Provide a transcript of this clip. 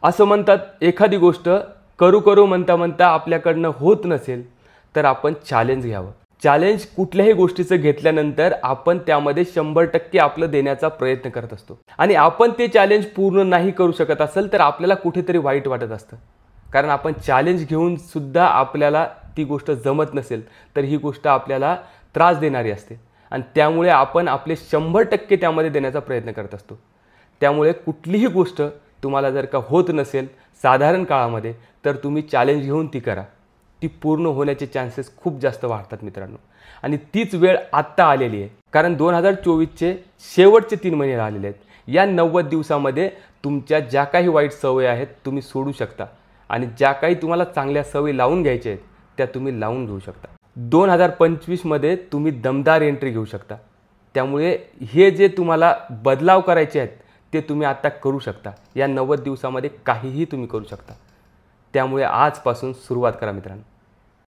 असं म्हणतात एखादी गोष्ट करू करू म्हणता म्हणता आपल्याकडनं होत नसेल तर आपण चॅलेंज घ्यावं. चॅलेंज कुठल्याही गोष्टीचं घेतल्यानंतर आपण त्यामध्ये 100% आपलं देण्याचा प्रयत्न करत असतो आणि आपण ते चॅलेंज पूर्ण नाही करू शकत असेल तर आपल्याला कुठेतरी वाईट वाटत असतं. कारण आपण चॅलेंज घेऊन सुद्धा आपल्याला ती गोष्ट जमत नसेल तर ही गोष्ट आपल्याला त्रास देणारी असते आणि त्यामुळे आपण आपले 100% त्यामध्ये देण्याचा प्रयत्न करत असतो. त्यामुळे कुठलीही गोष्ट तुम्हाला जर का होत नसेल साधारण काळामध्ये तर तुम्ही चॅलेंज घेऊन ती करा. ती पूर्ण होण्याचे चान्सेस खूप जास्त वाढतात मित्रांनो. आणि तीच वेळ आत्ता आलेली आहे. कारण 2024चे शेवटचे 3 महिने राहिलेले आहेत. या 90 दिवसामध्ये तुमच्या ज्या काही वाईट सवयी आहेत तुम्ही सोडू शकता आणि ज्या काही तुम्हाला चांगल्या सवयी लावून घ्यायच्या आहेत त्या तुम्ही लावून घेऊ शकता. 2025मध्ये तुम्ही दमदार एंट्री घेऊ शकता. त्यामुळे हे जे तुम्हाला बदलाव करायचे आहेत ते तुम्ही आता करू शकता. या 90 दिवसामध्ये काहीही तुम्ही करू शकता. त्यामुळे आजपासून सुरुवात करा मित्रांनो.